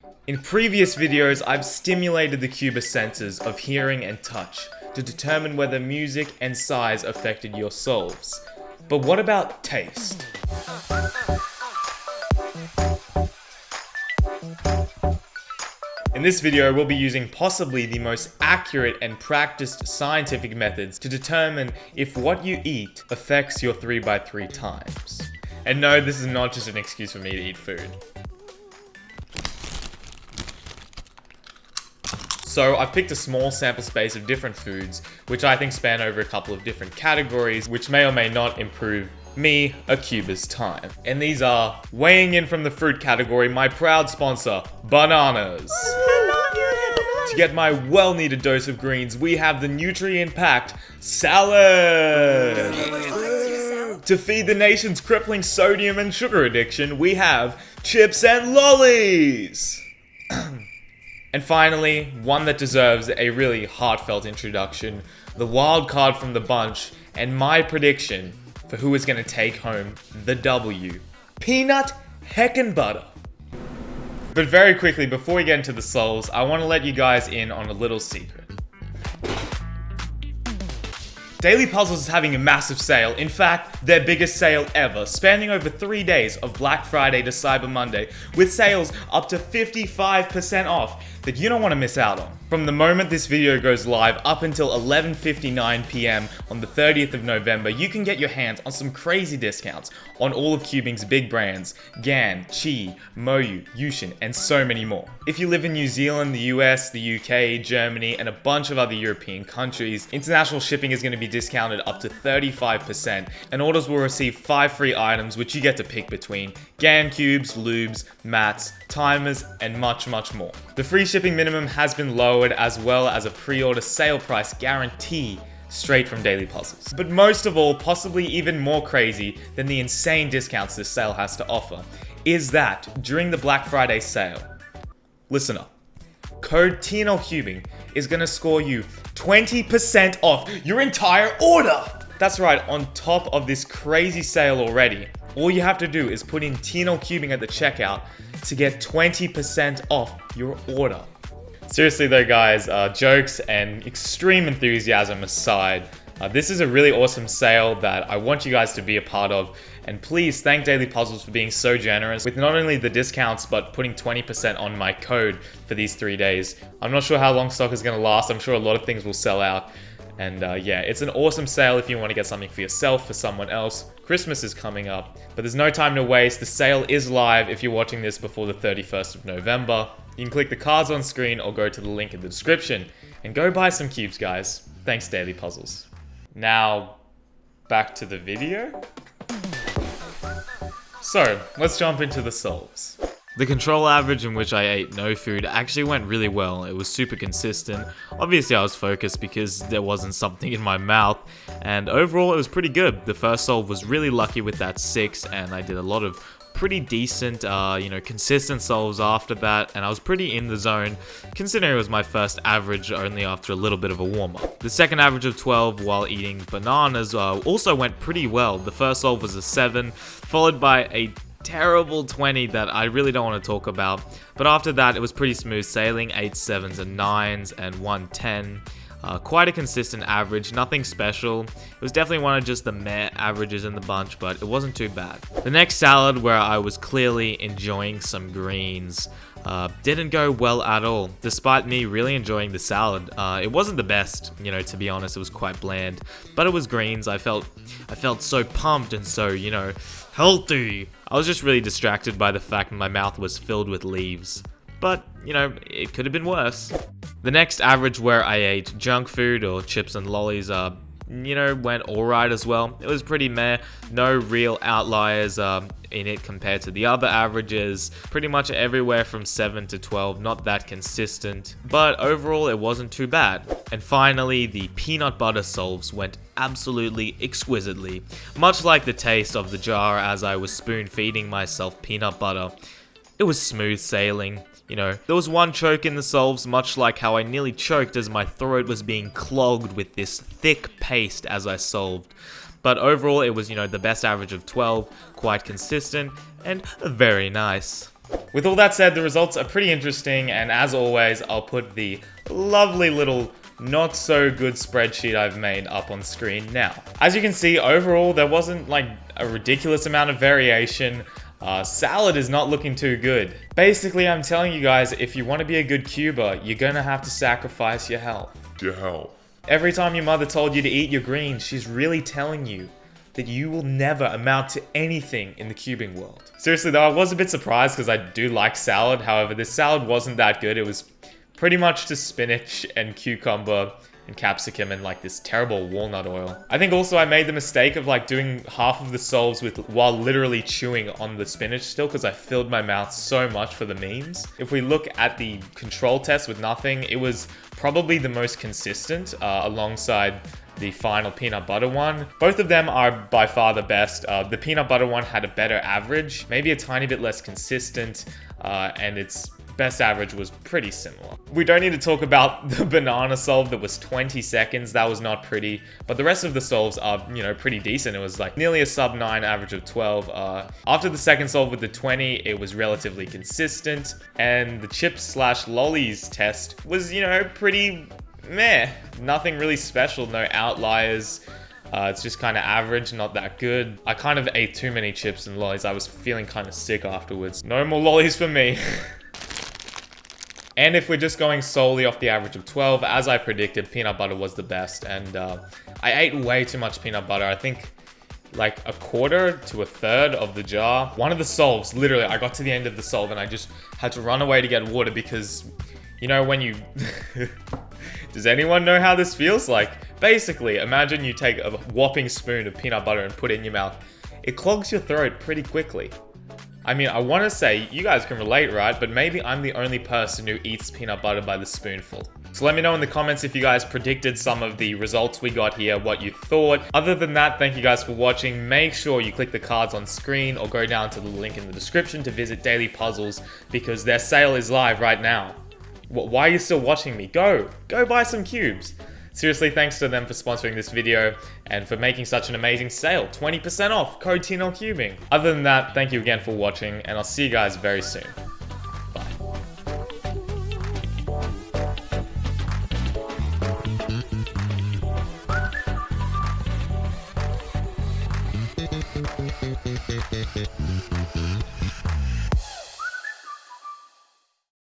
In previous videos, I've stimulated the Cubist senses of hearing and touch to determine whether music and size affected your solves. But what about taste? In this video, we'll be using possibly the most accurate and practiced scientific methods to determine if what you eat affects your 3x3 times. And no, this is not just an excuse for me to eat food. So I've picked a small sample space of different foods, which I think span over a couple of different categories, which may or may not improve me, a Cubist time. And these are, weighing in from the fruit category, my proud sponsor, bananas. To get my well-needed dose of greens, we have the nutrient-packed salad. To feed the nation's crippling sodium and sugar addiction, we have chips and lollies. And finally, one that deserves a really heartfelt introduction, the wild card from the bunch, and my prediction for who is going to take home the W. Peanut heckin' butter. But very quickly, before we get into the solves, I want to let you guys in on a little secret. Daily Puzzles is having a massive sale, in fact, their biggest sale ever, spanning over 3 days of Black Friday to Cyber Monday, with sales up to 55% off that you don't want to miss out on. From the moment this video goes live up until 11:59 PM on the 30th of November, you can get your hands on some crazy discounts on all of Cubing's big brands, Gan, Chi, Moyu, Yushin, and so many more. If you live in New Zealand, the US, the UK, Germany, and a bunch of other European countries, international shipping is going to be discounted up to 35%, and orders will receive 5 free items which you get to pick between Gan cubes, lubes, mats, timers, and much more. The free shipping minimum has been lowered, as well as a pre-order sale price guarantee straight from Daily Puzzles. But most of all, possibly even more crazy than the insane discounts this sale has to offer, is that during the Black Friday sale, listen up, code TNLCubing is going to score you 20% off your entire order! That's right, on top of this crazy sale already, all you have to do is put in TNLCubing at the checkout to get 20% off your order. Seriously though guys, jokes and extreme enthusiasm aside, this is a really awesome sale that I want you guys to be a part of, and please thank Daily Puzzles for being so generous with not only the discounts but putting 20% on my code for these 3 days. I'm not sure how long stock is going to last, I'm sure a lot of things will sell out. And yeah, it's an awesome sale if you want to get something for yourself, for someone else. Christmas is coming up, but there's no time to waste. The sale is live if you're watching this before the 31st of November. You can click the cards on screen or go to the link in the description and go buy some cubes, guys. Thanks, Daily Puzzles. Now, back to the video. So, let's jump into the solves. The control average in which I ate no food actually went really well. It was super consistent. Obviously I was focused because there wasn't something in my mouth, and overall it was pretty good. The first solve was really lucky with that 6, and I did a lot of pretty decent, consistent solves after that, and I was pretty in the zone, considering it was my first average only after a little bit of a warm-up. The second average of 12 while eating bananas also went pretty well. The first solve was a 7, followed by a terrible 20 that I really don't want to talk about, but after that it was pretty smooth sailing, 8 7s and 9s and 1 10. Quite a consistent average, nothing special. It was definitely one of just the meh averages in the bunch, but it wasn't too bad. The next salad, where I was clearly enjoying some greens, didn't go well at all, despite me really enjoying the salad. It wasn't the best, to be honest. It was quite bland, but it was greens. I felt so pumped and so, healthy. I was just really distracted by the fact my mouth was filled with leaves. But, it could have been worse. The next average, where I ate junk food or chips and lollies, went alright as well. It was pretty meh, no real outliers in it compared to the other averages. Pretty much everywhere from 7 to 12, not that consistent, but overall it wasn't too bad. And finally, the peanut butter solves went absolutely exquisitely. Much like the taste of the jar as I was spoon feeding myself peanut butter, it was smooth sailing. There was one choke in the solves, much like how I nearly choked as my throat was being clogged with this thick paste as I solved. But overall, it was, the best average of 12, quite consistent, and very nice. With all that said, the results are pretty interesting, and as always, I'll put the lovely little not so good spreadsheet I've made up on screen now. As you can see, overall, there wasn't like a ridiculous amount of variation. Salad is not looking too good. Basically, I'm telling you guys, if you want to be a good cuber, you're gonna have to sacrifice your health. Every time your mother told you to eat your greens, she's really telling you that you will never amount to anything in the cubing world. Seriously though, I was a bit surprised because I do like salad. However, this salad wasn't that good. It was pretty much just spinach and cucumber and capsicum and like this terrible walnut oil. I think also I made the mistake of like doing half of the solves while literally chewing on the spinach still, because I filled my mouth so much for the memes. If we look at the control test with nothing, it was probably the most consistent alongside the final peanut butter one. Both of them are by far the best. The peanut butter one had a better average, maybe a tiny bit less consistent, and its best average was pretty similar. We don't need to talk about the banana solve that was 20 seconds. That was not pretty, but the rest of the solves are, you know, pretty decent. It was like nearly a sub 9 average of 12. After the second solve with the 20, it was relatively consistent, and the chips/lollies test was, you know, pretty meh. Nothing really special, no outliers. It's just kind of average, not that good. I kind of ate too many chips and lollies. I was feeling kind of sick afterwards. No more lollies for me. And if we're just going solely off the average of 12, as I predicted, peanut butter was the best. And I ate way too much peanut butter. I think like a quarter to a third of the jar. One of the solves, literally, I got to the end of the solve and I just had to run away to get water because, you know, when you... Does anyone know how this feels like? Basically, imagine you take a whopping spoon of peanut butter and put it in your mouth. It clogs your throat pretty quickly. I mean, I want to say, you guys can relate, right? But maybe I'm the only person who eats peanut butter by the spoonful. So let me know in the comments if you guys predicted some of the results we got here, what you thought. Other than that, thank you guys for watching. Make sure you click the cards on screen or go down to the link in the description to visit Daily Puzzles because their sale is live right now. Why are you still watching me? Go buy some cubes. Seriously, thanks to them for sponsoring this video and for making such an amazing sale. 20% off, code TNLCubing. Other than that, thank you again for watching and I'll see you guys very soon.